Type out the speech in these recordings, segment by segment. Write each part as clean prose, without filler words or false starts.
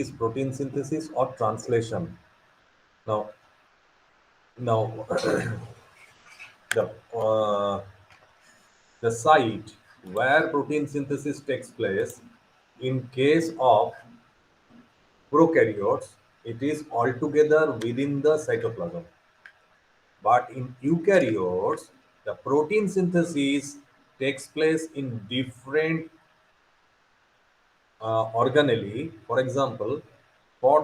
is protein synthesis or translation. Now the uh, the site where protein synthesis takes place in case of prokaryotes, it is altogether within the cytoplasm. But in eukaryotes, the protein synthesis takes place in different organelle. For example, for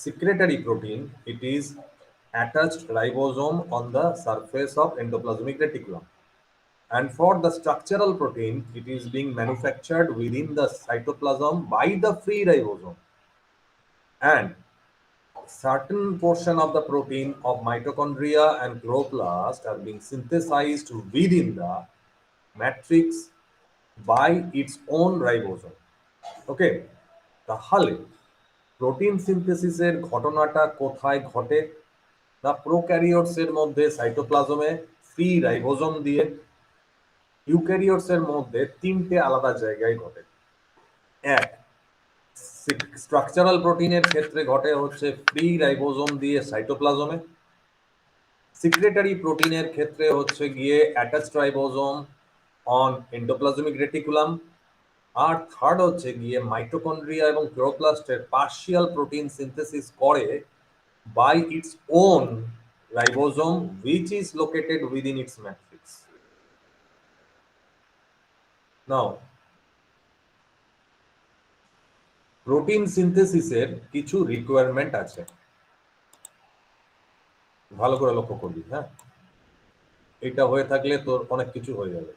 secretory protein, it is attached ribosome on the surface of endoplasmic reticulum. And for the structural protein, it is being manufactured within the cytoplasm by the free ribosome. And certain portion of the protein of mitochondria and chloroplast are being synthesized within the matrix by its own ribosome. ওকে, তাহলে protein সিনথেসিসের ঘটনাটা কোথায় ঘটে? না, প্রোক্যারিওটসের মধ্যে সাইটোপ্লাজমে free ribosome দিয়ে, ইউক্যারিওটসের মধ্যে তিনটে আলাদা জায়গায় ঘটে। এক, স্ট্রাকচারাল প্রোটিনের ক্ষেত্রে ঘটে হচ্ছে ফ্রি রাইবোজোম দিয়ে সাইটোপ্লাজমে, সিক্রেটারি প্রোটিনের ক্ষেত্রে হচ্ছে গিয়ে attached ribosome on endoplasmic reticulum, আর থার্ড হচ্ছে গিয়ে মাইটোকন্ড্রিয়া এবং ক্লোরোপ্লাস্টের পার্শিয়াল প্রোটিন সিনথেসিস করে by its own ribosome which is located within its matrix. Now, protein সিনথেসিসের কিছু রিকোয়ারমেন্ট আছে, ভালো করে লক্ষ্য করবি। হ্যাঁ, এটা হয়ে থাকলে তোর অনেক কিছু হয়ে যাবে।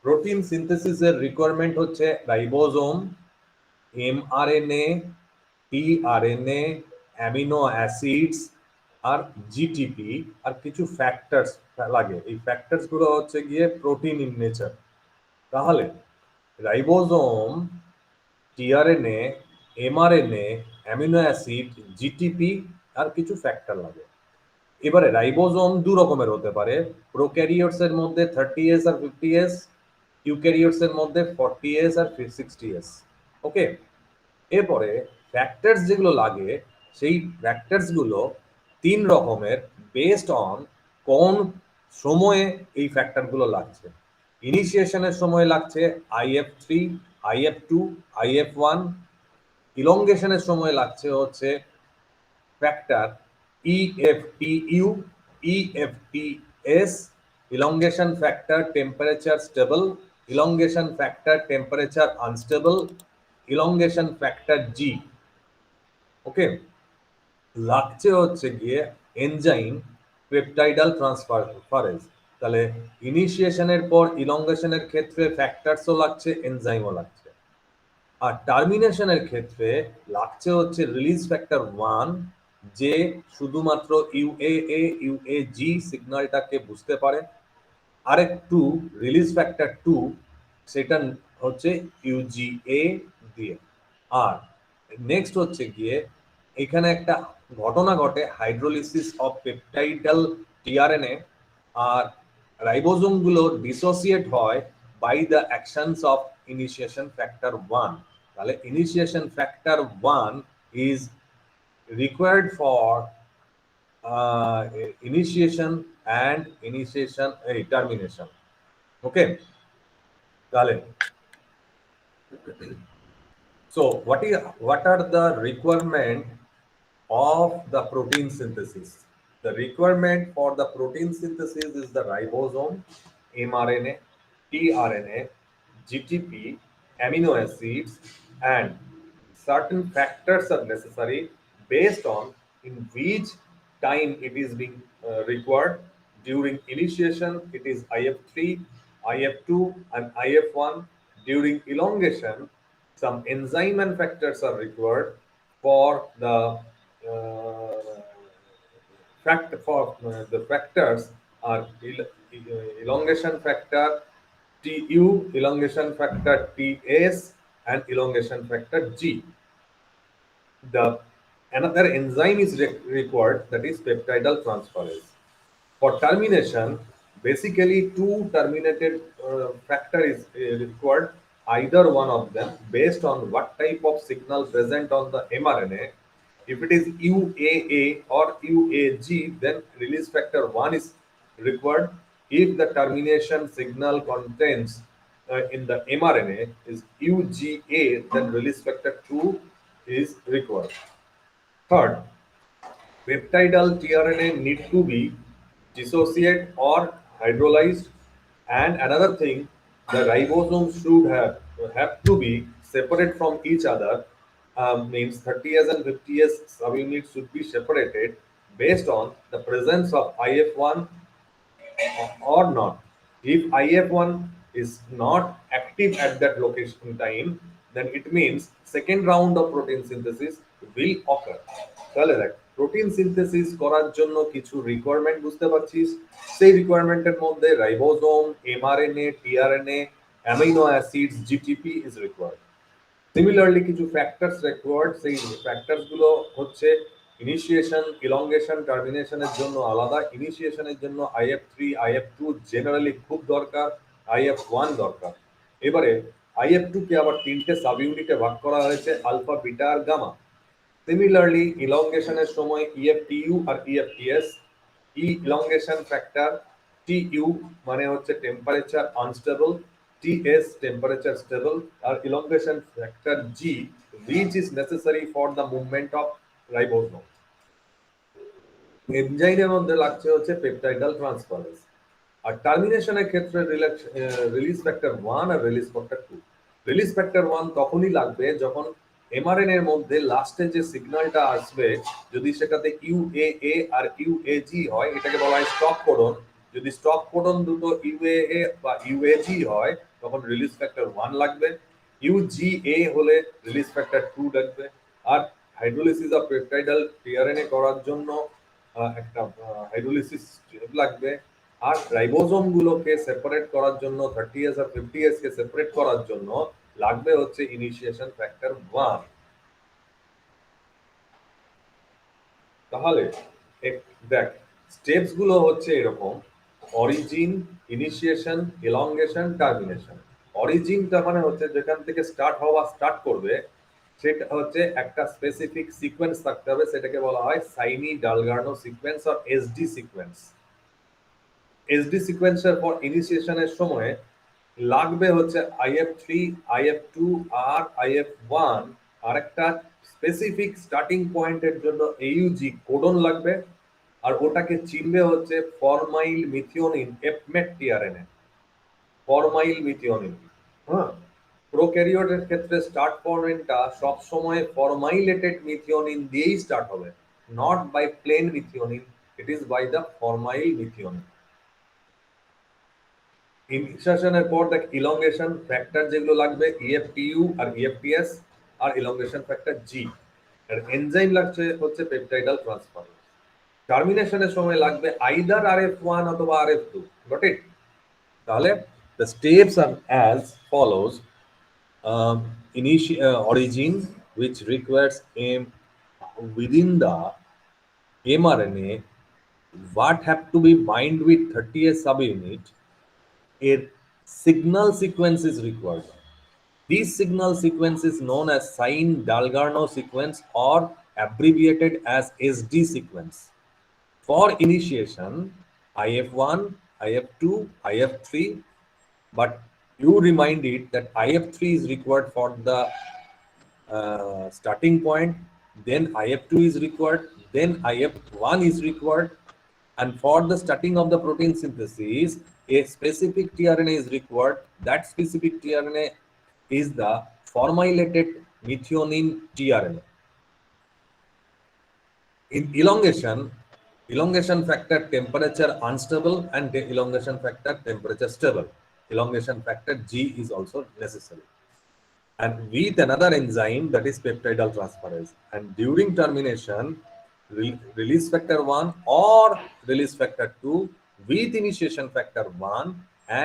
প্রোটিন সিনথেসিসের রিকোয়ারমেন্ট হচ্ছে ribosome, mRNA, tRNA, amino acids আর জিটিপি আর কিছু ফ্যাক্টরস লাগে। এই ফ্যাক্টরস গুলো হচ্ছে গিয়ে প্রোটিন ইন নেচার। তাহলে ribosome, tRNA, mRNA, amino acid, GTP আর কিছু ফ্যাক্টর লাগে। এবারে রাইবোজোম দু রকমের হতে পারে, প্রোক্যারিওটস এর মধ্যে 30S আর 50S, ইউক্যারিওটস এর মধ্যে 40S আর 60S। ওকে, এরপরে ফ্যাক্টরস যেগুলো লাগে সেই ফ্যাক্টরস গুলো তিন রকমের, বেসড অন কোন সময়ে এই ফ্যাক্টর গুলো লাগছে। ইনিশিয়েশনের সময় লাগছে IF3, IF2, IF1। ইলংগেশনের সময় লাগছে হচ্ছে factor EFTU, EFTS, elongation factor temperature stable, elongation factor temperature unstable, elongation factor G। ওকে, লাগছে হচ্ছে গিয়ে এনজাইম পেপটাইডাল ট্রান্সফারেজ। তাহলে ইনিশিয়েশনের পর ইলংগেশনের ক্ষেত্রে ফ্যাক্টরসও লাগছে, এনজাইমও লাগছে। আর টার্মিনেশনের ক্ষেত্রে লাগছে হচ্ছে রিলিজ ফ্যাক্টর 1, যে শুধুমাত্র ইউএএ ইউএজি সিগন্যালটাকে বুঝতে পারে। আরেকটু রিলিজ ফ্যাক্টর 2, সেটা হচ্ছে ইউজিএ দিয়ে। আর নেক্সট হচ্ছে গিয়ে এখানে একটা ঘটনা ঘটে, হাইড্রোলিসিস অফ পেপটাইডাল টিআরএনএ, আর রাইবোজোম গুলো ডিসোসিয়েট হয় by the actions of initiation factor 1। তাহলে initiation factor 1 is required for initiation and termination. Okay, তাহলে so what are the requirement of the protein synthesis? The requirement for the protein synthesis is the ribosome, mRNA, tRNA, GTP, amino acids, and certain factors are necessary based on in which time it is being required. During initiation, it is IF3, IF2, and IF1. During elongation, some enzyme and factors are required for the the factors are elongation factor TU, elongation factor TS, and elongation factor G. The another enzyme is required, that is peptidal transferase. For termination, basically two terminated factor is required, either one of them based on what type of signal present on the mRNA. If it is UAA or UAG, then release factor 1 is required. If the termination signal contains in the mRNA is UGA, then release factor 2 is required. Third, peptidal tRNA need to be dissociated or hydrolyzed, and another thing, the ribosomes should have to be separate from each other. Means 30S and 50S subunits should be separated based on the presence of IF1 or not. If IF1 is not active at that location time, then it means second round of protein synthesis will occur. তাহলে দেখ protein synthesis করার জন্য কিছু requirement বুঝতে পারছিস, সেই রিকোয়ারমেন্টের মধ্যে ribosome, mRNA, tRNA, amino acids, GTP is required. Similarly কিছু ফ্যাক্টরস রিকোয়ার্ড, সেই ফ্যাক্টরস গুলো হচ্ছে ইনিশিয়েশন, ইলংগেশন, টার্মিনেশনের জন্য আলাদা। ইনিশিয়েশনের জন্য IF3, IF2 জেনারেলি খুব দরকার, IF1 দরকার। এবারে IF2 কে আবার তিনটে সাব ইউনিটে ভাগ করা হয়েছে, আলফা, বিটা আর গামা। সিমিলারলি ইলংগেশনের সময় EFTU আর EFTS। ইলংগেশন ফ্যাক্টর TU মানে হচ্ছে temperature unstable, TS temperature stable, আর elongation factor G which is necessary for the movement of ribosome। এনজাইমের মধ্যে লাগছে হচ্ছে পেপটাইডাল ট্রান্সফারেজ। আর টার্মিনেশনের ক্ষেত্রে রিলিজ ফ্যাক্টর 1 আর রিলিজ ফ্যাক্টর 2। রিলিজ ফ্যাক্টর 1 তখনই লাগবে যখন এমআরএনএ এর মধ্যে লাস্টে যে সিগন্যালটা আসবে যদি সেটাতে ইউএএ আর ইউএজি হয়, এটাকে বলা হয় স্টপ কোডন। যদি স্টপ কোডন দুটো ইউএএ বা ইউএজি হয় তখন রিলিজ ফ্যাক্টর 1 লাগবে। ইউজিএ হলে রিলিজ ফ্যাক্টর 2 লাগবে। আর হাইড্রোলিসিস অফ পেপটাইডাল টিআরএনএ করার জন্য একটা হাইড্রোলিসিস স্টেপ লাগবে। আর রাইবোসোম গুলোকে সেপারেট করার জন্য 30S আর 50S কে সেপারেট করার জন্য লাগবে হচ্ছে ইনিশিয়েশন ফ্যাক্টর 1। তাহলে দেখ স্টেপস গুলো হচ্ছে এরকম: অরিজিন, ইনিশিয়েশন, এলংগেশন, টার্মিনেশন। অরিজিনটা মানে হচ্ছে যেখান থেকে স্টার্ট করবে সেটা হচ্ছে একটা স্পেসিফিক সিকোয়েন্স থাকতে হবে, সেটাকে বলা হয় Shine Dalgarno sequence or SD sequence. SD সিকোয়েন্সের পর ইনিশিয়েশনের সময় লাগবে হচ্ছে IF3, IF2 আর IF1, আর একটা স্পেসিফিক স্টার্টিং পয়েন্টের জন্য AUG কোডন লাগবে। আর ওটাকে চিনবে হচ্ছে formyl methionine fMet tRNA. Formyl methionine, হ্যাঁ। প্রোক্যারিওটের ক্ষেত্রে স্টার্ট পয়েন্টটা সব সময় ফরমাইলেটেড মিথিওনিন দিয়েই স্টার্ট হবে, not by plain methionine, it is by the formyl methionine. ইনিশিয়েশনের পর দেখ ইলংগেশন ফ্যাক্টর যেগুলো লাগবে EFTU আর EFTS আর ইলংগেশন ফ্যাক্টর G। আর এনজাইম লাগছে হচ্ছে পেপটাইডাল ট্রান্সফারেজ। টার্মিনেশনের সময় লাগবে আইদার RF1 অথবা RF2। Got it? তাহলে the steps are as follows: origin, which requires within the mRNA what have to be bind with 30S subunit, a signal sequence is required. This signal sequence is known as Sine-Dalgarno sequence or abbreviated as SD sequence. For initiation, IF1, IF2, IF3, but you remind it that IF3 is required for the starting point, then IF2 is required, then IF1 is required, and for the starting of the protein synthesis, a specific tRNA is required. That specific tRNA is the formilated methionine tRNA. In elongation factor temperature unstable and elongation factor temperature stable. Elongation factor G is also necessary. And with another enzyme that is peptidal transferase. And during termination, release factor 1 or release factor 2 with initiation factor 1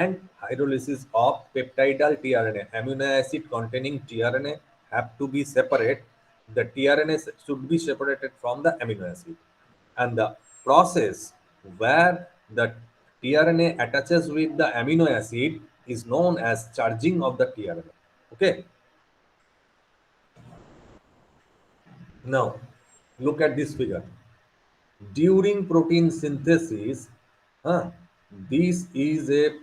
and hydrolysis of peptidal tRNA, amino acid containing tRNA have to be separate. The tRNA should be separated from the amino acid. And the process where the tRNA attaches with the amino acid is known as charging of the tRNA. Okay. Now, look at this figure. During protein synthesis, this is a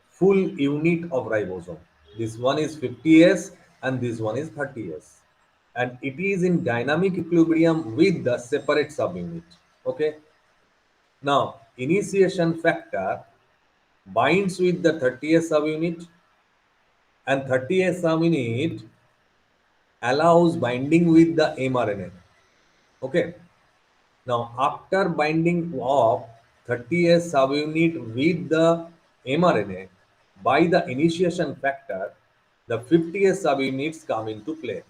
full unit of ribosome. This one is 50S and this one is 30S. And it is in dynamic equilibrium with the separate subunit. Okay. Now, initiation factor binds with the 30S subunit, and 30S subunit allows binding with the mRNA. Okay. Now, after binding of 30S subunit with the mRNA by the initiation factor, the 50S subunits come into play.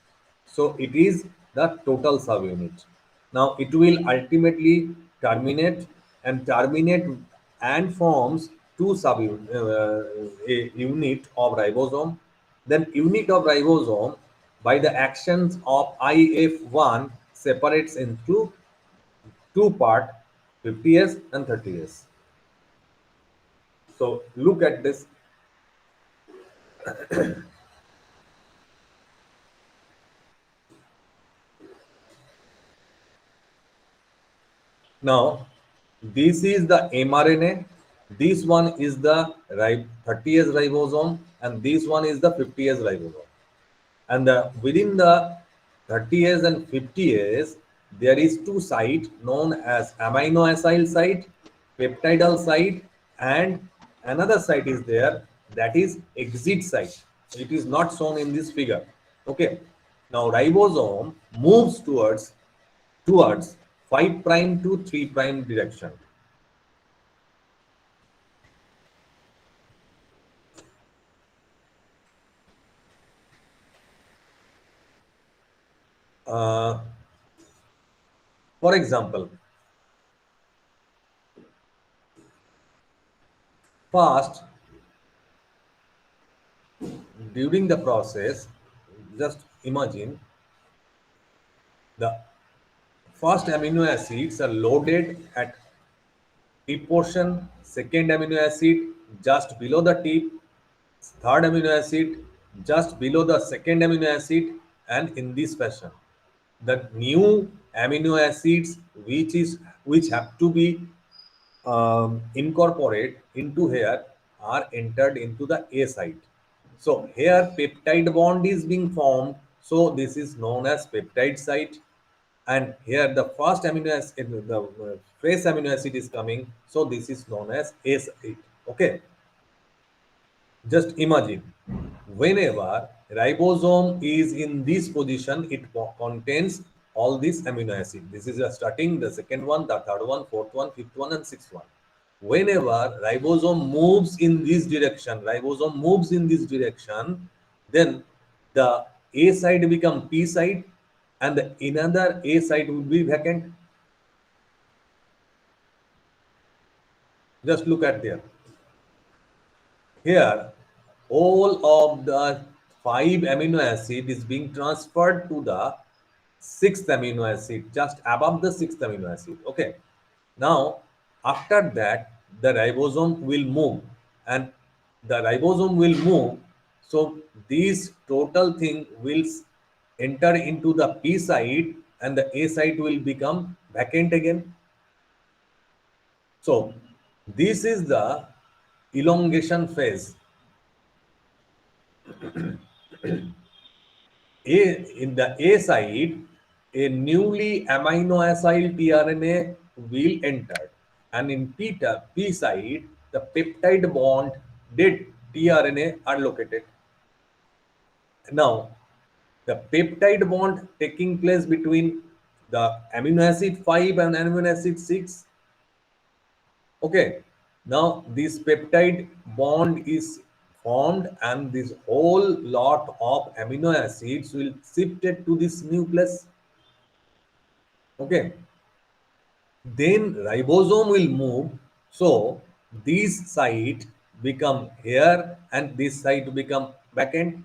So, it is the total subunit. Now, it will ultimately terminate and forms two a unit of ribosome. Then unit of ribosome by the actions of IF1 separates into two part, 50S and 30S. So look at this. Now this is the mRNA, this one is the 30S ribosome, and this one is the 50S ribosome. And within the 30S and 50S, there is two sites known as amino acyl site, peptidal site, and another site is there, that is exit site. It is not shown in this figure. Okay. Now ribosome moves towards 5 prime to 3 prime direction. For example, first, during the process, just imagine the first amino acids are loaded at tip portion, second amino acid just below the tip, third amino acid just below the second amino acid, and in this fashion. The new amino acids which have to be incorporate into here are entered into the A site. So here peptide bond is being formed. So this is known as peptide site. And here the first amino acid, the trace amino acid is coming. So this is known as A site. Okay. Just imagine, whenever ribosome is in this position, it contains all these amino acids. This is starting the second one, the third one, fourth one, fifth one, and sixth one. Whenever ribosome moves in this direction, then the A side become P side, and the another A side will be vacant. Just look at there. Here, all of the 5 amino acid is being transferred to the 6th amino acid, just above the 6th amino acid. Okay. Now, after that, the ribosome will move, and the ribosome will move. So, this total thing will enter into the P site, and the A site will become vacant again. So, this is the elongation phase. In the A side, a newly amino acyl tRNA will enter, and in P side, the peptide bond did tRNA are located. Now, the peptide bond taking place between the amino acid 5 and amino acid 6. Okay. Now, this peptide bond is formed, and this whole lot of amino acids will shifted to this nucleus. Okay. Then ribosome will move. So this site become here, and this site become vacant.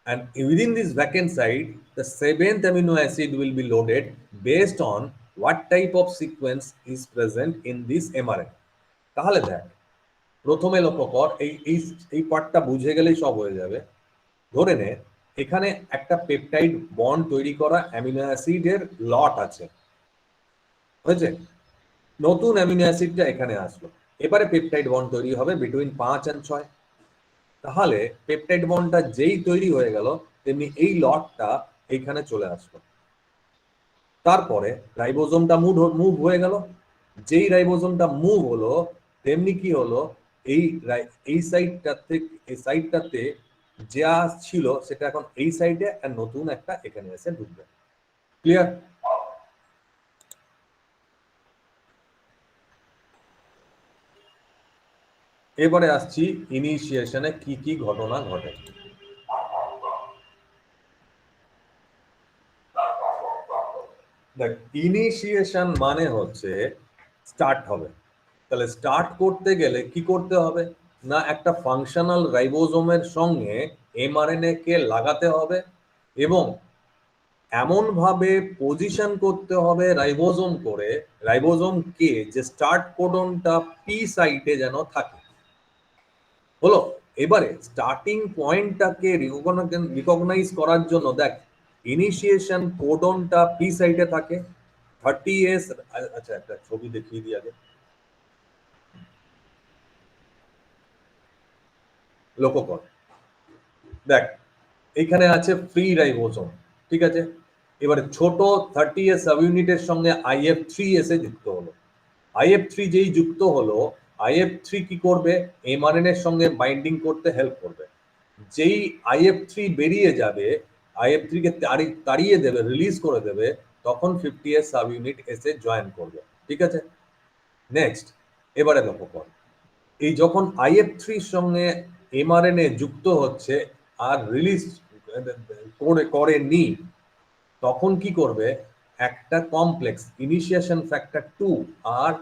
And within this vacant site, the 7th amino acid will be loaded based on what type of sequence is present in this mRNA. তাহলে দেখ, প্রথমে লক্ষ্য কর, এই পার্টটা বুঝে গেলেই সব হয়ে যাবে। ধরে নে এখানে একটা পেপটাইড বন্ড তৈরি করা অ্যামিনো অ্যাসিডের লট আছে, হয়েছে? নতুন অ্যামিনো অ্যাসিডটা এখানে আসলো, এবারে পেপটাইড বন্ড তৈরি হবে বিটুইন 5 আর 6। তাহলে পেপটাইড বন্ডটা যেই তৈরি হয়ে গেল তেমনি এই লটটা এইখানে চলে আসলো। তারপরে রাইবোজোমটা মুভ হয়ে গেল, যেই রাইবোজোমটা মুভ হলো তেমনি কি হলো, এই সাইডটাতে যা ছিল সেটা এখন এই সাইডে, আর নতুন একটা এখানে এসে ঢুকবে। ক্লিয়ার? এবারে আসছি ইনিশিয়েশনে কি কি ঘটনা ঘটে। দেখ, ইনিশিয়েশন মানে হচ্ছে স্টার্ট হবে। তাহলে স্টার্ট করতে গেলে কি করতে হবে না, একটা ফাংশনাল রাইবোজোমের সঙ্গে এমআরএনএ কে লাগাতে হবে এবং এমন ভাবে পজিশন করতে হবে রাইবোজোম করে, রাইবোজোম কে যে স্টার্ট কোডনটা পি সাইটে যেন থাকে। হলো? এবারে স্টার্টিং পয়েন্টটাকে রিকগনাইজ করার জন্য দেখ, ইনিশিয়েশন কোডনটা পি সাইটে থাকে 30s। আচ্ছা, একটা ছবি দেখিয়ে দিই আগে, লক্ষ্য কর। দেখ, এখানে আছে ফ্রি রাইবোজোম, ঠিক আছে? এবারে ছোট 30s সাব ইউনিটের সঙ্গে IF3 এসে যুক্ত হলো। IF3 যেই যুক্ত হলো, IF3 কি করবে, এমআরএনএ এর সঙ্গে বাইন্ডিং করতে হেল্প করবে। যেই IF3 বেরিয়ে যাবে, IF3 কে তাড়িয়ে দেবে, রিলিজ করে দেবে, তখন 50s সাব ইউনিট এসে জয়েন করবে। ঠিক আছে? নেক্সট, এবারে লক্ষ্য কর, এই যখন IF3 সঙ্গে এমআরএনএ যুক্ত হচ্ছে আর রিলিজ করেনি, তখন কি করবে, একটা কমপ্লেক্স ইনিশিয়েশন ফ্যাক্টর 2 আর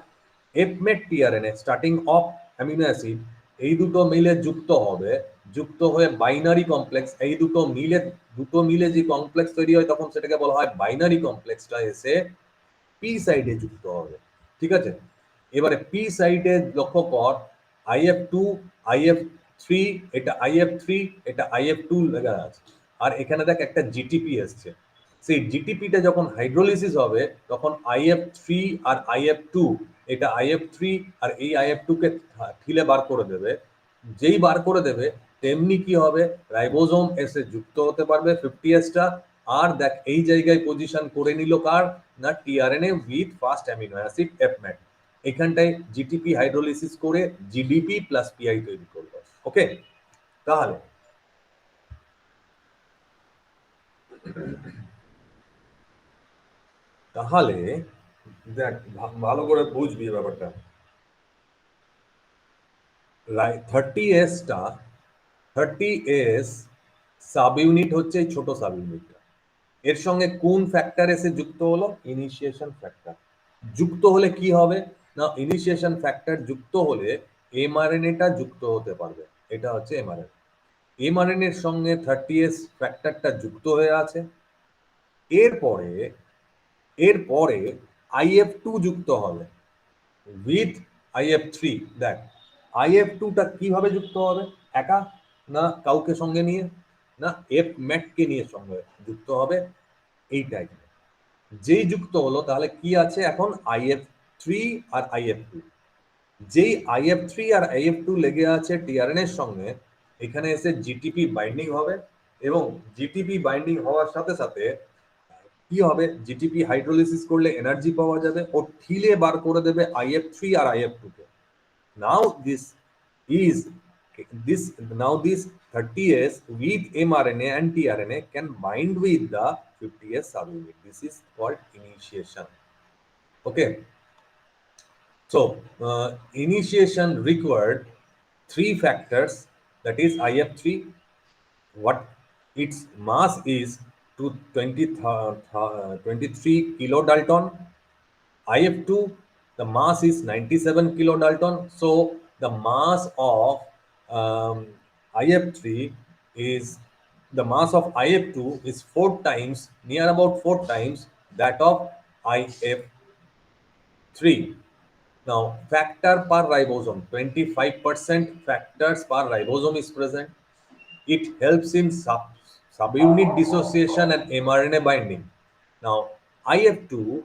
fMet tRNA starting of amino acid, এই দুটো মিলে যুক্ত হবে, যুক্ত হয়ে বাইনারি কমপ্লেক্স, এই দুটো মিলে যে কমপ্লেক্স তৈরি হয় তখন সেটাকে বলা হয় বাইনারি কমপ্লেক্সটা এসে পি সাইডে যুক্ত হবে। ঠিক আছে? এবারে পি সাইডে লক্ষ্য কর, IF2, IF3, এটা IF3, এটা IF2 লেখা আছে, আর এখানে দেখ একটা জিটিপি আসছে। সেই জিটিপিটা যখন হাইড্রোলিসিস হবে তখন IF3 আর IF2, এটা IF3 আর এই IF2 কে ঠিলে বার করে দেবে। যেই বার করে দেবে তেমনি কি হবে, রাইবোজোম এসে যুক্ত হতে পারবে 50sটা। আর দেখ, এই জায়গায় পজিশন করে নিল কার না, tRNA with first amino acid fMet. এখানটায় জিটিপি হাইড্রোলিসিস করে জিডিপি প্লাস পিআই তৈরি করবে। ওকে? তাহলে তাহলে দেখ, ভালো করে বুঝবি ব্যাপারটা। 30sটা 30s সাব ইউনিট হচ্ছে এই ছোট সাব ইউনিটটা, এর সঙ্গে কোন ফ্যাক্টর এসে যুক্ত হলো, ইনিশিয়েশন ফ্যাক্টর। যুক্ত হলে কি হবে না, ইনিশিয়েশন ফ্যাক্টর যুক্ত হলে এমআরএনএটা যুক্ত হতে পারবে। এটা হচ্ছে এমআরএনএ। এমআরএনএ এর সঙ্গে 30s ফ্যাক্টরটা যুক্ত হয়ে আছে। এরপরে এরপরে IF2 যুক্ত হবে উইথ IF3। দেখ, IF2টা কিভাবে যুক্ত হবে, একা না কাউকে সঙ্গে নিয়ে, না এফ ম্যাটকে নিয়ে সঙ্গে যুক্ত হবে। এইটাই যেই যুক্ত হলো, তাহলে কি আছে এখন, IF3 আর IF2। যেই IF3 আর IF2 লেগে আছে টিআরএন এর সঙ্গে, এখানে এসে জিটিপি বাইন্ডিং হবে এবং জিটিপি বাইন্ডিং হওয়ার সাথে সাথে কি হবে, জিটিপি হাইড্রোলিসিস করলে এনার্জি পাওয়া যাবে, ও ঠিলে বার করে দেবে IF3 R IF2 K. Now is this this 30s with mRNA and tRNA can bind with the 50s subunit. This is called initiation. Okay. So initiation required three factors, that is IF3, what its mass is to 23 kilodalton. IF2, the mass is 97 kilodalton. So the mass of IF3 is, the mass of IF2 is 4 times, near about 4 times that of IF3. Now, factor per ribosome, 25% factors per ribosome is present. It helps in subunit dissociation and mRNA binding. Now, IF2,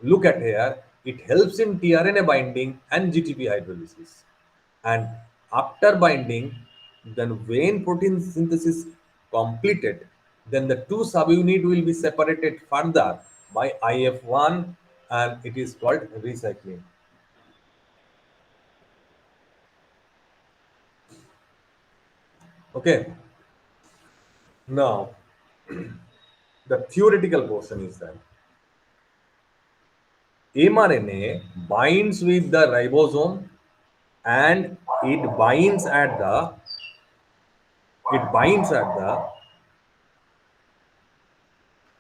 look at here, it helps in tRNA binding and GTP hydrolysis. And after binding, then when protein synthesis completed, then the two subunit will be separated further by IF1 and it is called recycling. Okay. Now, the theoretical portion is that mRNA binds with the ribosome and it binds at the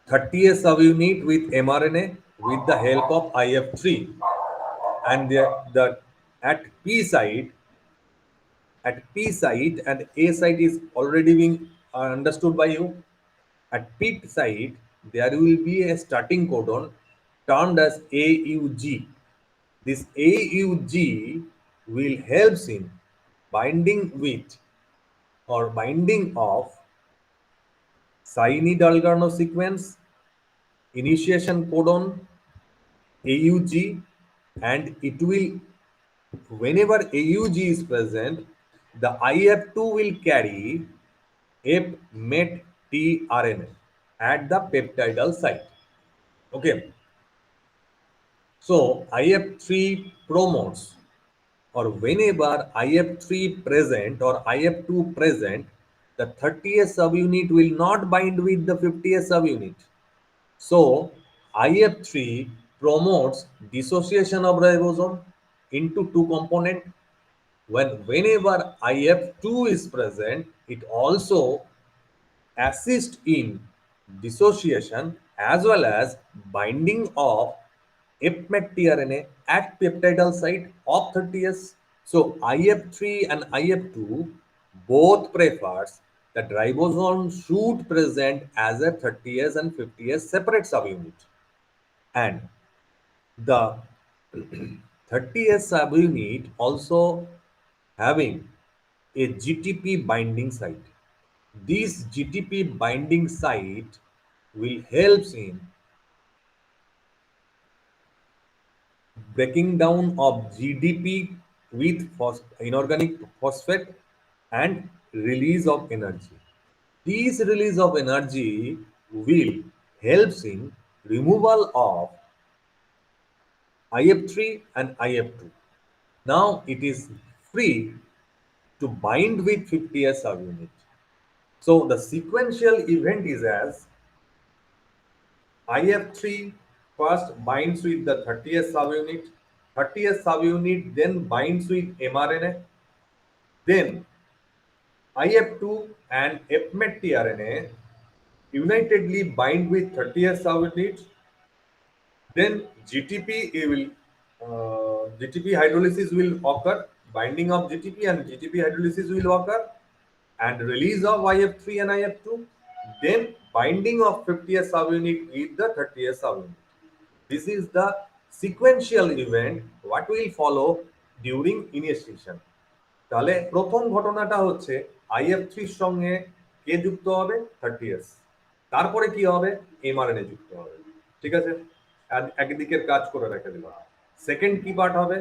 30th subunit with mRNA with the help of IF3, and the at P site and A site is already being understood by you. At P site there will be a starting codon termed as AUG. This AUG will help in binding with or binding of Cyanide-Dalgarno sequence, initiation codon, AUG, and it will, whenever AUG is present, the IF2 will carry F-MET tRNA at the peptidal site. Okay. So IF3 promotes, or whenever IF3 present or IF2 present, the 30th subunit will not bind with the 50th subunit. So IF3 promotes dissociation of ribosome into two components. Whenever IF2 is present, it also assists in dissociation as well as binding of F-MET tRNA at peptidal site of 30S. So IF3 and IF2 both prefers that ribosome should present as a 30S and 50S separate subunit. And the 30S subunit also having a GTP binding site. This GTP binding site will help in breaking down of GDP with inorganic phosphate and release of energy. This release of energy will help in removal of IF3 and IF2. Now it is free to bind with 50S subunit. So the sequential event is as IF3 first binds with the 30th subunit, 30th subunit then binds with mRNA, then IF2 and F-MET tRNA unitedly bind with 30th subunit, then GTP hydrolysis will occur, binding of GTP and GTP hydrolysis will occur, and release of IF3 and IF2, then binding of 50th subunit with the 30th subunit. This is the sequential event what will follow during initiation. তাহলে প্রথম ঘটনাটা হচ্ছে IF3 এর সঙ্গে কে যুক্ত হবে 30S, তারপরে কি হবে mRNA যুক্ত হবে। ঠিক আছে, একদিকের কাজ করে রেখে দিলাম। সেকেন্ড কি পার্ট হবে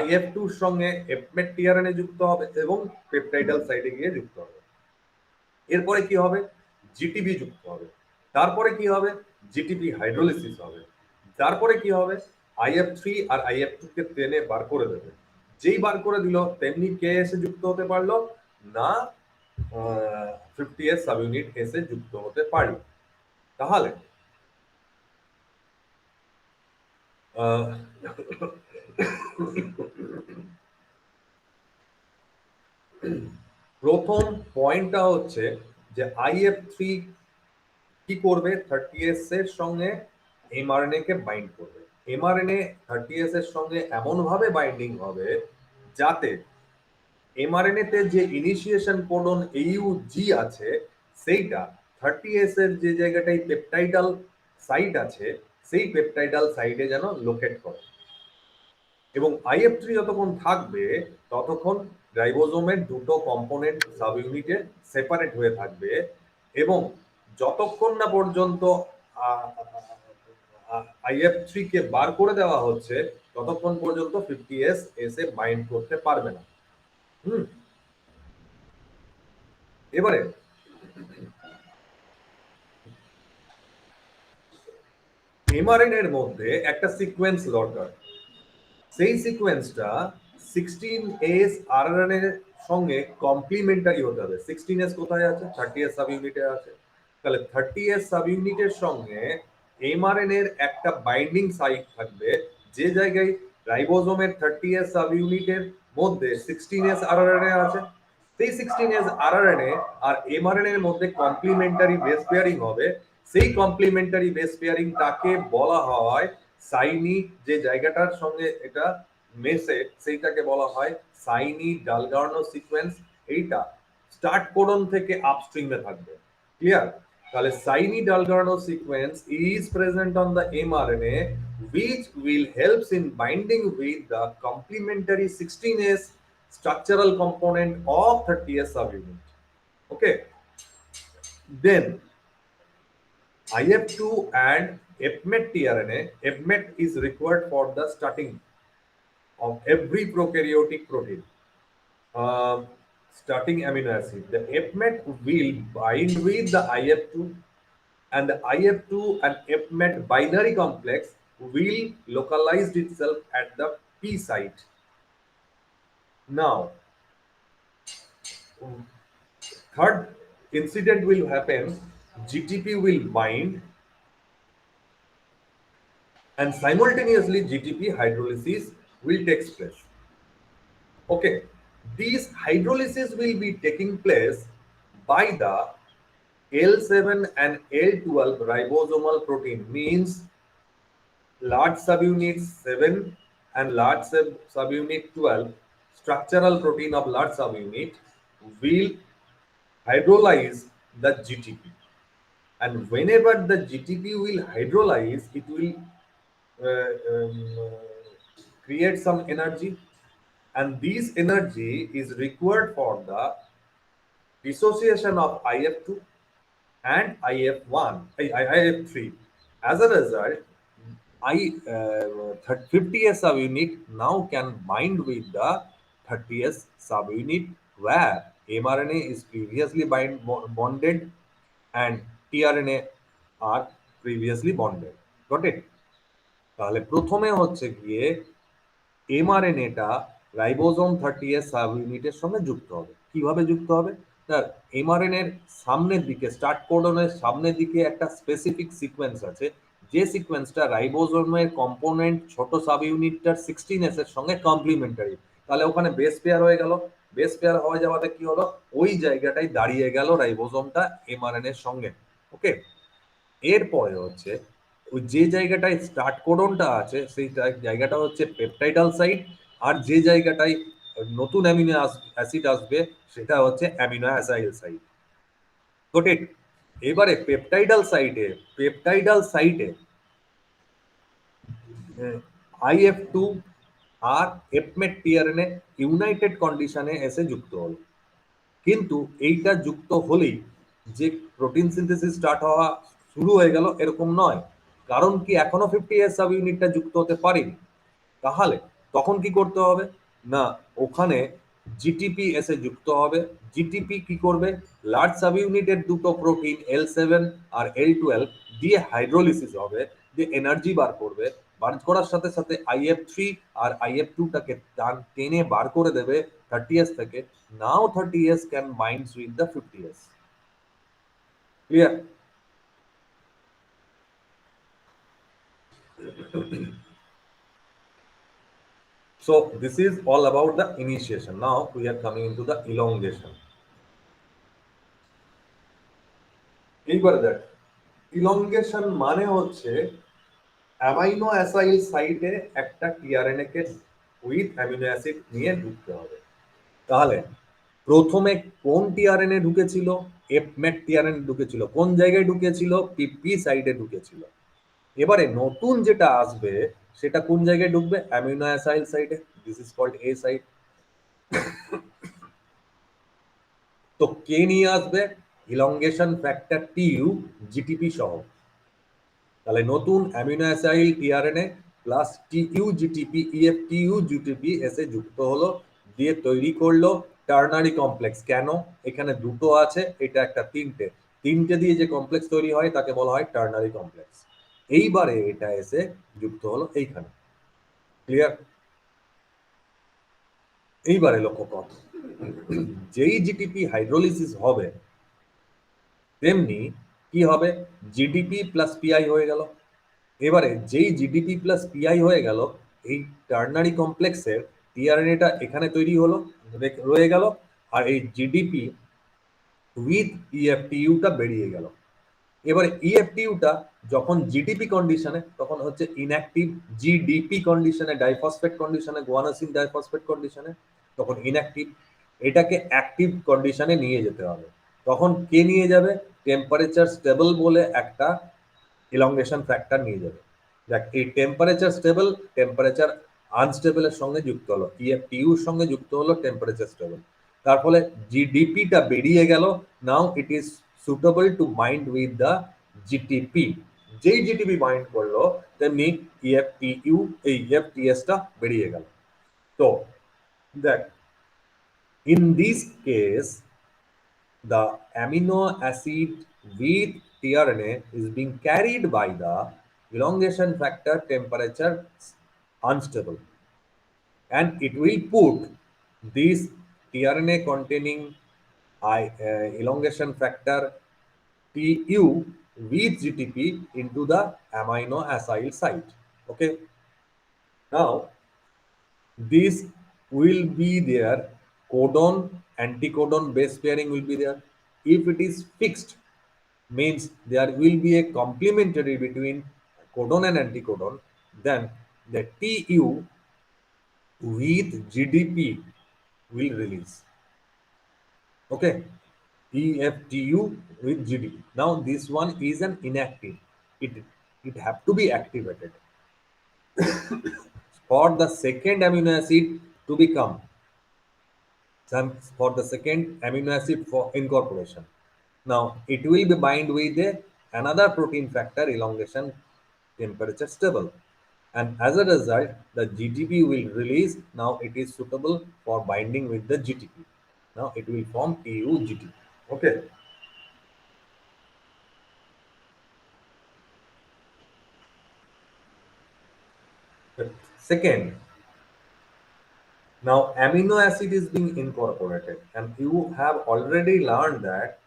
IF2 এর সঙ্গে F-MET tRNA যুক্ত হবে এবং পেপটাইডাল সাইডে গিয়ে যুক্ত হবে। এরপরে কি হবে জিটিপি যুক্ত হবে, তারপরে কি হবে জিটিপি হাইড্রোলিসিস হবে, তারপরে কি হবে IF3 আর IF2 কে টেনে বার করে দেবে। যেই বার করে দিল তেমনি কে এসে যুক্ত হতে পারলো না 50S সাবইউনিট এসে যুক্ত হতে পারলো। তাহলে প্রথম পয়েন্টটা হচ্ছে যে IF3 কি করবে 30S এর সঙ্গে mRNA কে বাইন্ড করবে। mRNA 30S এর সঙ্গে এমন ভাবে বাইন্ডিং হবে যাতে mRNA তে যে ইনিশিয়েশন কোডন AUG আছে সেইটা 30S এর যে জায়গাটায় পেপটাইডাল সাইট আছে সেই পেপটাইডাল সাইটে যেন লোকেট করে। এবং IF3 যতক্ষণ থাকবে ততক্ষণ রাইবোজোমের দুটো কম্পোনেন্ট সাব ইউনিটে সেপারেট হয়ে থাকবে এবং যতক্ষণ না পর্যন্ত IF3 কে বার করে দেওয়া হচ্ছে ততক্ষণ পর্যন্ত 50S এসে বাইন্ড করতে পারবে না। এবারে mRNA এর মধ্যে একটা সিকোয়েন্স দরকার, সেই সিকোয়েন্সটা 16S RNA এর সঙ্গে কমপ্লিমেন্টারি হতে হবে। 16S কোথায় আছে? 30S সাব ইউনিটে আছে। তাহলে 30S সাব ইউনিটের সঙ্গে mRNA এর একটা বাইন্ডিং সাইট থাকবে, যে জায়গায় রাইবোজোমের 30S সাব ইউনিটের মধ্যে 16S RNA আছে। সেই 16S RNA আর mRNA এর মধ্যে কমপ্লিমেন্টারি বেস পেয়ারিং হবে। সেই কমপ্লিমেন্টারি বেস পেয়ারিং তাকে বলা হয় সাইনি, যে জায়গাটার সঙ্গে এটা মেসে সেইটাকে বলা হয় সাইনি ডালগার্নো সিকোয়েন্স। এইটা স্টার্ট কোডন থেকে আপস্ট্রিমে থাকবে। ক্লিয়ার? তাহলে Shine Dalgarno sequence is present on the mRNA which will helps in binding with the complementary 16S structural component of 30S subunit. Okay, then IF2 and FMET tRNA. FMET is required for the starting of every prokaryotic protein, starting amino acid. The FMET will bind with the IF2, and the IF2 and FMET binary complex will localize itself at the P site. Now, third incident will happen, GTP will bind and simultaneously GTP hydrolysis will take place. Okay, these hydrolysis will be taking place by the L7 and L12 ribosomal protein, means large subunit 7 and large subunit 12 structural protein of large subunit will hydrolyze the GTP, and whenever the GTP will hydrolyze, it will create some energy, and this energy is required for the dissociation of IF2 and IF3. As a result, 50S subunit now can bind with the 30S subunit where mRNA is previously bonded and tRNA are previously bonded. Got it? তাহলে প্রথমে হচ্ছে গিয়ে mRNA-টা ribosome 30S sub ইউনিটের সঙ্গে যুক্ত হবে। কিভাবে যুক্ত হবে? স্যার, mRNA-র সামনের দিকে, স্টার্ট কোডনের সামনের দিকে একটা স্পেসিফিক সিকোয়েন্স আছে, যে সিকোয়েন্সটা রাইবোজোমের কম্পোনেন্ট ছোট সাব ইউনিটটার 16S এর সঙ্গে কমপ্লিমেন্টারি। তাহলে ওখানে বেস পেয়ার হয়ে গেল। বেস পেয়ার হয়ে যাওয়াতে কি হলো? ওই জায়গাটাই দাঁড়িয়ে গেল রাইবোজোমটা mRNA-র সঙ্গে। ওকে, এরপরে হচ্ছে ওই যে জায়গাটায় স্টার্ট কোডনটা আছে সেই জায়গাটা হচ্ছে পেপটাইডাল সাইট, আর যে জায়গাটায় নতুন অ্যামিনো অ্যাসিড আসবে সেটা হচ্ছে amino acyl site. Got it? এবারে পেপটাইডাল সাইটে IF2 আর FMET tRNA ইউনাইটেড কন্ডিশনে এসে যুক্ত হলো। কিন্তু এইটা যুক্ত হলেই যে প্রোটিন সিনথেসিস স্টার্ট হওয়া শুরু হয়ে গেল এরকম নয়, কারণ কি এখনো 50S সাব ইউনিটটা যুক্ত হতে পারেনি। তাহলে তখন কি করতে হবে? না, ওখানে জিটিপি এসে যুক্ত হবে। জিটিপি কি করবে? লার্জ সাব ইউনিটের দুটো প্রোটিন L7 আর L12 দিয়ে হাইড্রোলিসিস হবে, দিয়ে এনার্জি বার করবে। বার করার সাথে সাথে IF3 আর IF2টাকে টেনে বার করে দেবে 30S থেকে। নাও 30S can binds with the 50S। Clear? So this is all about the initiation. Now we are coming into the elongation. এইবার দেখ, elongation মানে হচ্ছে অ্যামাইনো অ্যাসাইল সাইটে একটা tRNA K with amino acid নিয়ে ঢুকতে হবে। তাহলে প্রথমে কোন tRNA ঢুকেছিল? FMET tRNA ঢুকেছিল। কোন জায়গায় ঢুকেছিল? PP সাইডে ঢুকেছিল। এবারে নতুন যেটা আসবে সেটা কোন জায়গায় ঢুকবে? অ্যামিনো অ্যাসাইল সাইটে, this is called A site. তো কে নিয়ে আসবে? ইলংগেশন ফ্যাক্টর টিইউ জিটিপি সহ। তাহলে নতুন aminoacyl tRNA plus TU GTP EFTU GTP এসে যুক্ত হলো, দিয়ে তৈরি করলো টার্নারি কমপ্লেক্স। কেন? এখানে দুটো আছে, এটা একটা তিনটে, তিনটে দিয়ে যে কমপ্লেক্স তৈরি হয় তাকে বলা হয় টার্নারি কমপ্লেক্স। এইবারে এটা এসে যুক্ত হলো এইখানে। ক্লিয়ার? এইবারে লক্ষ্য কর, যেই জিটিপি হাইড্রোলিসিস হবে তেমনি কি হবে? জিডিপি প্লাস পিআই হয়ে গেল। এবারে যেই জিডিপি প্লাস পিআই হয়ে গেল, এই টার্নারি কমপ্লেক্সের টিআরএনএটা এখানে তৈরি হলো, রয়ে গেল, আর এই জিডিপি উইথ ইএফটিইউটা বেরিয়ে গেল। এবারে ইএফটিইউটা যখন জিডিপি কন্ডিশনে, তখন হচ্ছে ইনঅ্যাক্টিভ, জিডিপি কন্ডিশনে, ডাইফসফেট কন্ডিশনে, গুয়ানোসিন ডাইফসফেট কন্ডিশনে তখন ইনঅ্যাক্টিভ। এটাকে অ্যাক্টিভ কন্ডিশনে নিয়ে যেতে হবে। তখন কে নিয়ে যাবে? টেম্পারেচার স্টেবল বলে একটা ইলংগেশন ফ্যাক্টর নিয়ে যাবে। দেখ, এই টেম্পারেচার স্টেবল টেম্পারেচার আনস্টেবলের সঙ্গে যুক্ত হলো, ইএফটিইউর সঙ্গে যুক্ত হলো টেম্পারেচার স্টেবল। তার ফলে জিডিপিটা বেরিয়ে গেল। Now it is suitable to bind with the GTP. যেই জিটিপি বাইন্ড করলো তেমনি ইএফটিইউ, এই ইএফটিএসটা বেরিয়ে গেল। তো দেখ, in this case the amino acid with tRNA is being carried by the elongation factor temperature unstable, and it will put this tRNA containing elongation factor Tu with GTP into the amino acyl site. Okay, now this will be there, codon anticodon base pairing will be there. If it is fixed, means there will be a complementary between codon and anticodon, then the Tu with GDP will release. Okay, EFTU with GDP. Now this one is an inactive. It have to be activated for the second amino acid to become for the second amino acid for incorporation. Now it will be bind with another protein factor elongation temperature stable, and as a result the GTP will release. Now it is suitable for binding with the GTP. Now it will form TU-GTP. Okay. Second, now amino acid is being incorporated, and you have already learned that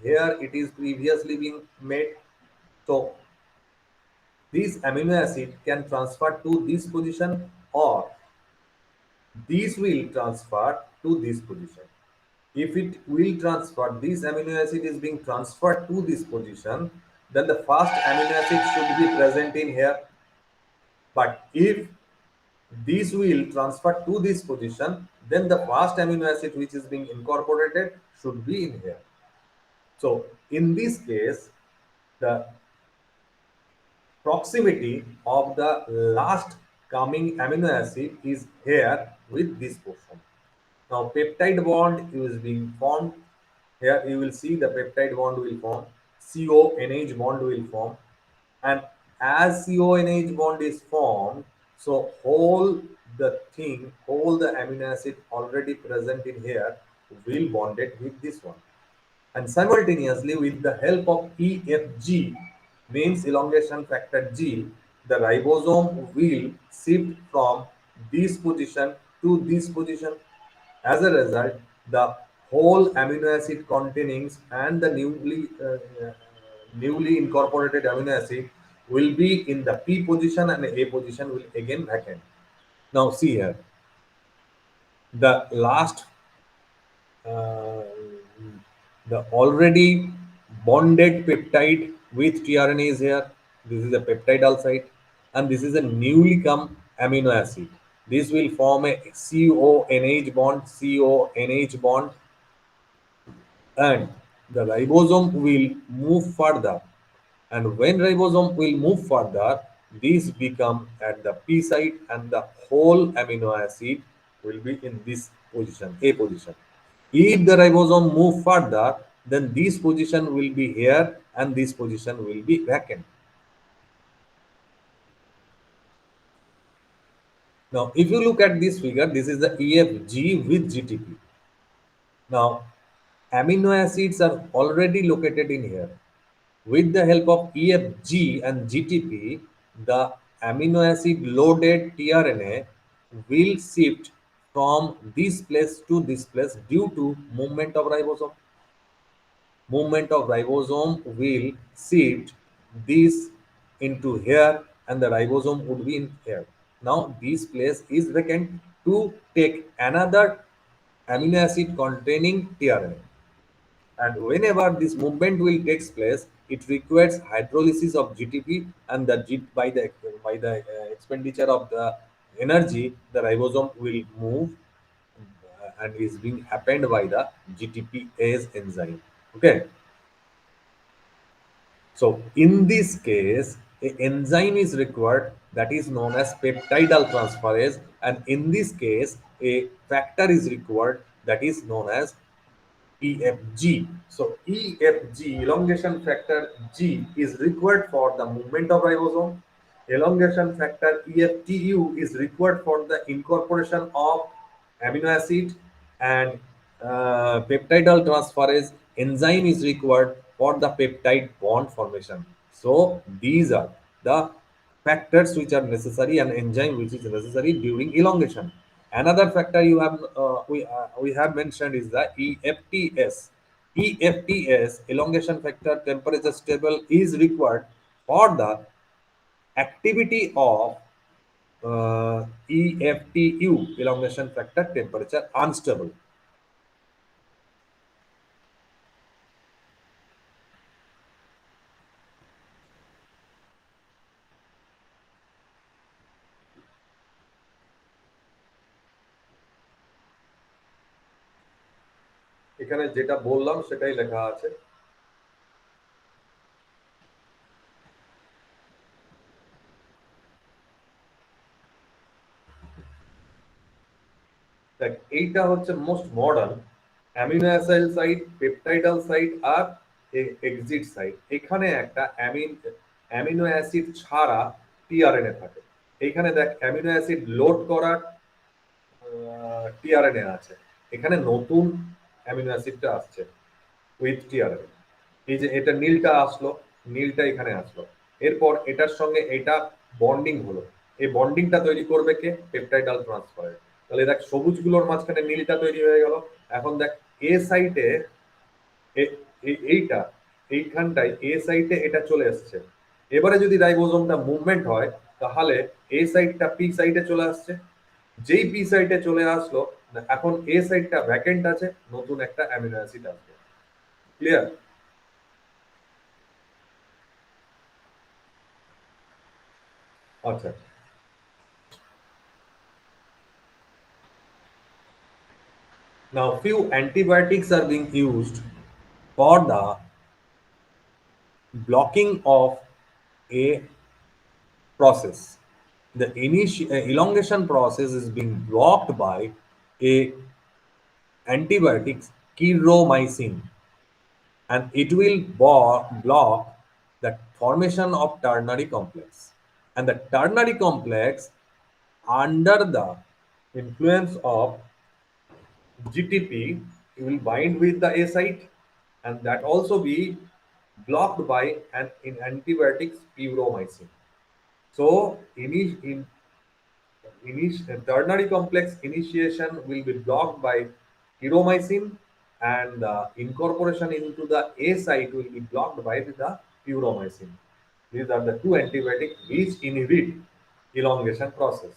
here it is previously being made. So this amino acid can transfer to this position, or this will transfer to this position. If it will transfer, this amino acid is being transferred to this position, then the first amino acid should be present in here. But if this will transfer to this position, then the first amino acid which is being incorporated should be in here. So in this case, the proximity of the last coming amino acid is here with this portion. Now peptide bond is being formed. Here you will see the peptide bond will form, CONH bond will form, and as CONH bond is formed, so whole the thing, all the amino acid already present in here will bonded with this one. And simultaneously, with the help of EFG, means elongation factor G, the ribosome will shift from this position to this position. As a result, the whole amino acid containings and the newly incorporated amino acid will be in the P position, and the A position will again vacant. Now see here, the last uh, the already bonded peptide with tRNA is here. This is a peptide site, and this is a newly come amino acid. This will form a CONH bond, CONH bond, and the ribosome will move further. And when ribosome will move further, these become at the P site, and the whole amino acid will be in this position, A position. If the ribosome move further, then this position will be here and this position will be vacant. Now, if you look at this figure, this is the EFG with GTP. Now, amino acids are already located in here. With the help of EFG and GTP, the amino acid loaded tRNA will shift from this place to this place due to movement of ribosome. Movement of ribosome will shift this into here and the ribosome would be in here. Now this place is vacant to take another amino acid containing tRNA. And whenever this movement will takes place, it requires hydrolysis of GTP, and by the expenditure of the energy, the ribosome will move and is being happened by the GTPase enzyme. Okay. So in this case, a enzyme is required that is known as peptidal transferase, and in this case, a factor is required that is known as EFG. So EFG, elongation factor G, is required for the movement of ribosome. Elongation factor EFTU is required for the incorporation of amino acid, and peptidal transferase enzyme is required for the peptide bond formation. So these are the factors which are necessary and enzyme which is necessary during elongation. Another factor we have mentioned is the EFTS. EFTS, elongation factor temperature stable, is required for the activity of EFTU, elongation factor temperature unstable. এখানে যেটা বললাম সেটাই লেখা আছে। দেখ এইটা হচ্ছে most modern amino acyl site, peptidyl site আর এক্সিট সাইট। এখানে একটা অ্যামিনো অ্যাসিড ছাড়া টিআরএনএ থাকে। এখানে দেখ অ্যামিনো অ্যাসিড লোড করার টিআরএনএ আছে, এখানে নতুন অ্যামিনো অ্যাসিডটা আসছে উইথ টিআরএনএ। এই যে এটা নীলটা আসলো, নীলটা এখানে আসলো, এরপর এটার সঙ্গে এটা বন্ডিং হলো। এই বন্ডিংটা তৈরি করবে কে? পেপটাইডাল ট্রান্সফারেজ। তাহলে দেখ সবুজগুলোর মাঝখানে নীলটা তৈরি হয়ে গেল। এখন দেখ এ সাইটে এইটা, এইখানটায় এ সাইটে এটা চলে এসছে। এবারে যদি রাইবোজোমটা মুভমেন্ট হয় তাহলে এ সাইটটা পি সাইটে চলে আসছে। যেই পি সাইটে চলে আসলো, এখন এ সাইটটা ভ্যাকেন্ট আছে, নতুন একটা অ্যামিনো অ্যাসিড আসবে। ক্লিয়ার? আচ্ছা, now few antibiotics are being used for the blocking of a process. The elongation process is being blocked by a antibiotics chiromycin, and it will block the formation of ternary complex. And the ternary complex, under the influence of GTP, will bind with the A site, and that also be blocked by in antibiotics puromycin. So, ternary complex initiation will be blocked by puromycin, and the incorporation into the A site will be blocked by the puromycin. These are the two antibiotics which inhibit elongation process.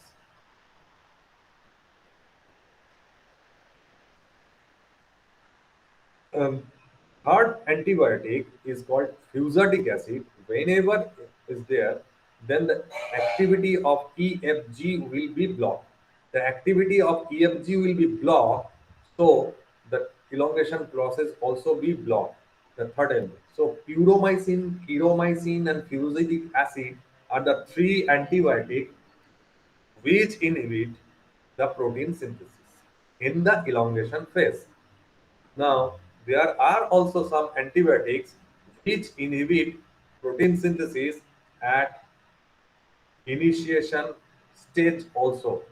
Um, Third antibiotic is called fusatic acid. Whenever it is there, then the activity of EFG will be blocked. The activity of EFG will be blocked, so the elongation process also be blocked. The third element. So puromycin, chiromycin, and fusatic acid are the three antibiotics which inhibit the protein synthesis in the elongation phase. Now, there are also some antibiotics which inhibit protein synthesis at initiation stage also.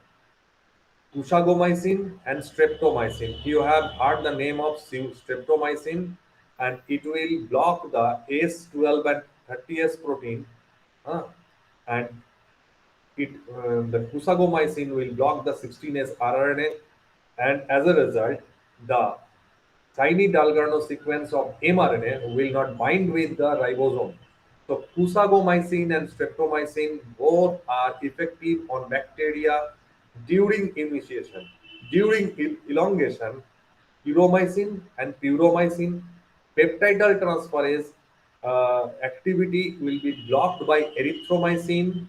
Cushagomycin and streptomycin. You have heard the name of streptomycin, and it will block the ACE12 and 30S protein, uh, and the cushagomycin will block the 16S rRNA, and as a result, the tiny Dalgarno sequence of mRNA will not bind with the ribosome. So cushagomycin and streptomycin both are effective on bacteria during initiation. During elongation, puromycin and puromycin peptidal transferase activity will be blocked by erythromycin,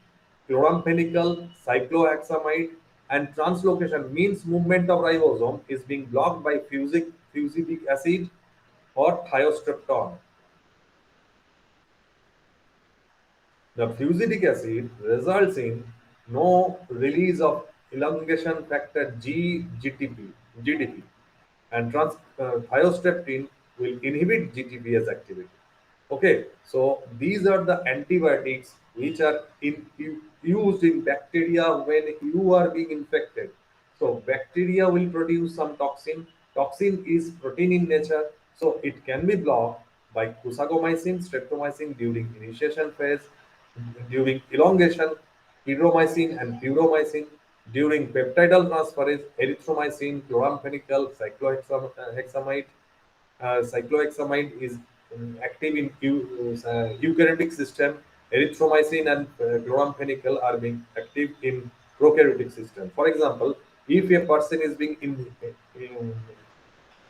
chloramphenicol, cyclohexamide, and translocation means movement of ribosome is being blocked by fusidic acid or thiostreptone. The fusidic acid results in no release of elongation factor GTP, and thiostreptin will inhibit GTPase activity. Okay, so these are the antibiotics which are used in bacteria when you are being infected. So bacteria will produce some toxin. Toxin is protein in nature, so it can be blocked by cushagomycin, streptomycin during initiation phase, during elongation, pyrromycin and puromycin, during peptidal transferase, erythromycin, chloramphenicol, cyclohexamide. Cyclohexamide is active in eukaryotic system. Erythromycin and chloramphenicol are being active in prokaryotic system. For example, if a person is being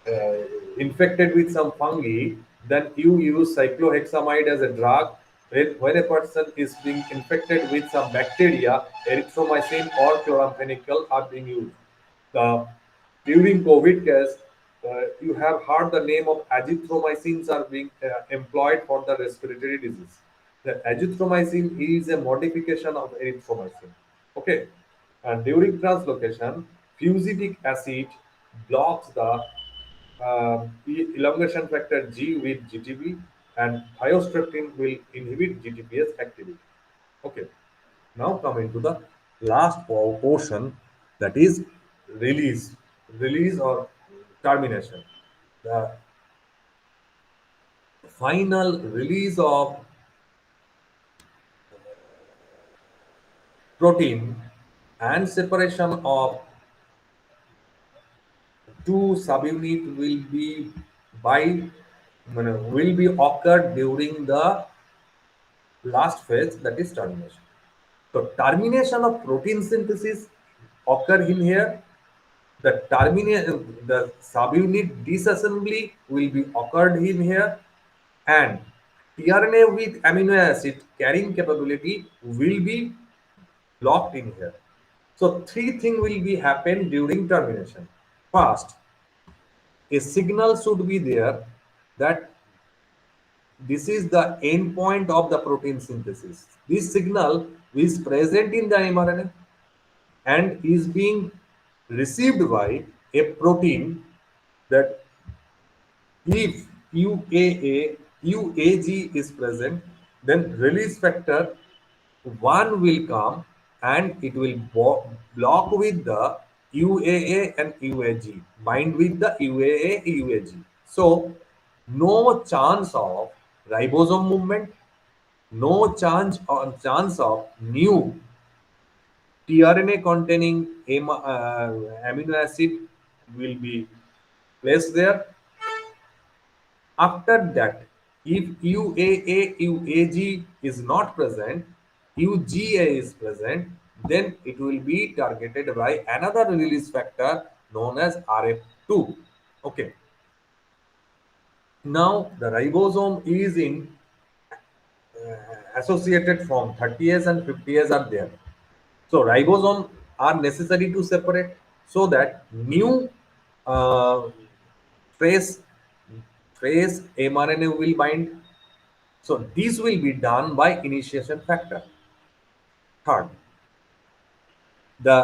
uh, infected with some fungi, then you use cyclohexamide as a drug. When a person is being infected with some bacteria, erythromycin or chloramphenicol are being used. The, during COVID case, you have heard the name of azithromycins are being employed for the respiratory disease. The azithromycin is a modification of erythromycin. Okay, and during translocation, fusidic acid blocks the elongation factor G with GTP, and thiostreptin will inhibit GTPase activity. Okay, now coming to the last portion, that is release, release or termination. The final release of protein and separation of two subunit by will be occurred during the last phase, that is termination. So termination of protein synthesis occur in here. The subunit disassembly will be occurred in here, and tRNA with amino acid carrying capability will be blocked in here. So three things will be happen during termination. First, a signal should be there that this is the end point of the protein synthesis. This signal is present in the mRNA and is being received by a protein, that if UAG is present, then release factor 1 will come and it will block with the UAA and UAG, bind with the UAA, UAG. So, no chance of ribosome movement, no chance of new tRNA containing amino acid will be placed there. After that, if UAA, UAG is not present, UGA is present, then it will be targeted by another release factor known as RF2. Okay. Now the ribosome is in associated from 30S and 50S are there. So ribosome are necessary to separate so that new uh, trace mRNA will bind. So this will be done by initiation factor. Third, the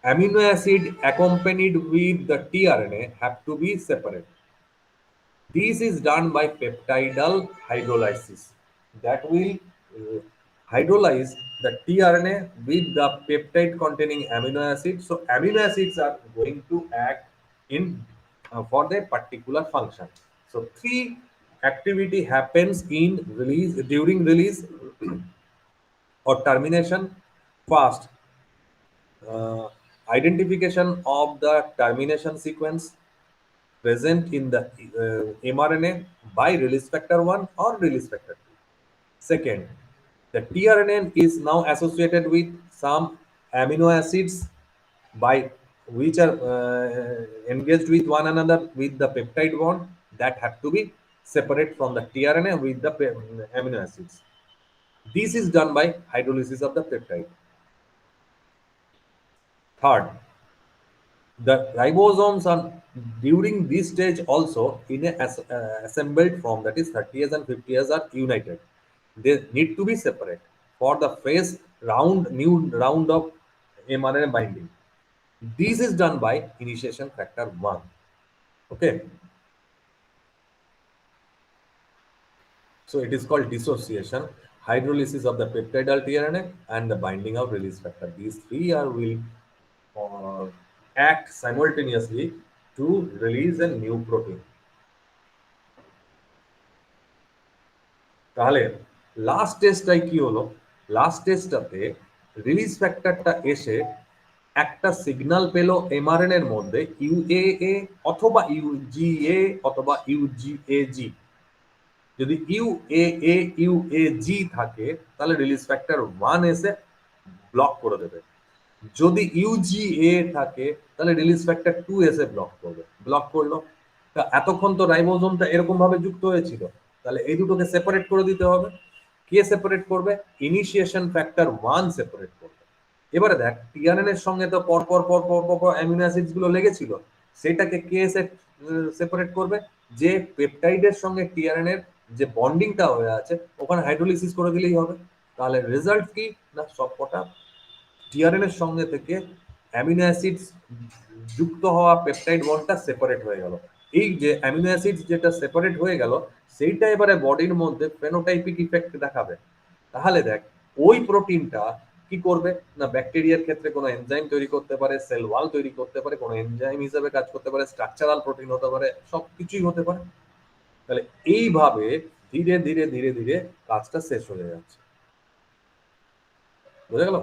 amino acid accompanied with the tRNA have to be separate. This is done by peptidal hydrolysis that will hydrolyze the tRNA with the peptide containing amino acids. So amino acids are going to act in for their particular function. So three activity happens in release during release or termination. First, uh, identification of the termination sequence present in the mRNA by release factor 1 or release factor 2. Second, the tRNA is now associated with some amino acids by which are engaged with one another with the peptide bond that have to be separate from the tRNA with the amino acids. This is done by hydrolysis of the peptide. Third, the ribosomes are during this stage also in a assembled form, that is 30S and 50S are united. They need to be separate for the phase new round of mRNA binding. This is done by initiation factor 1. Okay. So it is called dissociation, hydrolysis of the peptidal tRNA and the binding of release factor. These three are will act simultaneously to release a new protein. তাহলে last টেস্টটাই কি হলো? Last টেস্টটাতে release ফ্যাক্টরটা এসে একটা signal পেল mRNA এর মধ্যে ইউএএ অথবা ইউজিএ অথবা ইউজিএজি। যদি ইউএএ ইউএজি থাকে তাহলে রিলিজ ফ্যাক্টর 1 এসে ব্লক করে দেবে। যদি ইউজিএ থাকে তাহলে রিলিজ ফ্যাক্টর 2 এসে ব্লক করবে। ব্লক করলো, তা এতক্ষণ তো রাইবোজোমটা এরকম ভাবে যুক্ত হয়েছিল, তাহলে এই দুটোকে সেপারেট করে দিতে হবে। কে সেপারেট করবে? ইনিশিয়েশন ফ্যাক্টর 1 সেপারেট করবে। এবারে দেখ টিআরএন এর সঙ্গে তো পর পর পর পর পর অ্যামিনো অ্যাসিডস গুলো লেগেছিল, সেটাকে কে সেপারেট করবে? যে পেপটাইডের সঙ্গে টিআরএন এর যে বন্ডিংটা হয়ে আছে ওখানে হাইড্রোলিসিস করে দিলেই হবে। তাহলে রেজাল্ট কি না, সবকটা টিআরএন এর সঙ্গে থেকে অ্যামিনো অ্যাসিডস যুক্ত হওয়া পেপটাইড বন্ডটা সেপারেট হয়ে গেল। এই যে অ্যামিনো অ্যাসিডস যেটা সেপারেট হয়ে গেল সেইটা এবারে বডির মধ্যে ফেনোটাইপিক ইফেক্ট দেখাবে। তাহলে দেখ ওই প্রোটিনটা কি করবে না, ব্যাকটেরিয়ার ক্ষেত্রে কোনো এনজাইম তৈরি করতে পারে, সেল ওয়াল তৈরি করতে পারে, কোনো এনজাইম হিসেবে কাজ করতে পারে, স্ট্রাকচারাল প্রোটিন হতে পারে, সবকিছুই হতে পারে। তাহলে এইভাবে ধীরে ধীরে ধীরে ধীরে কাজটা শেষ হয়ে যাচ্ছে। বুঝে গেল?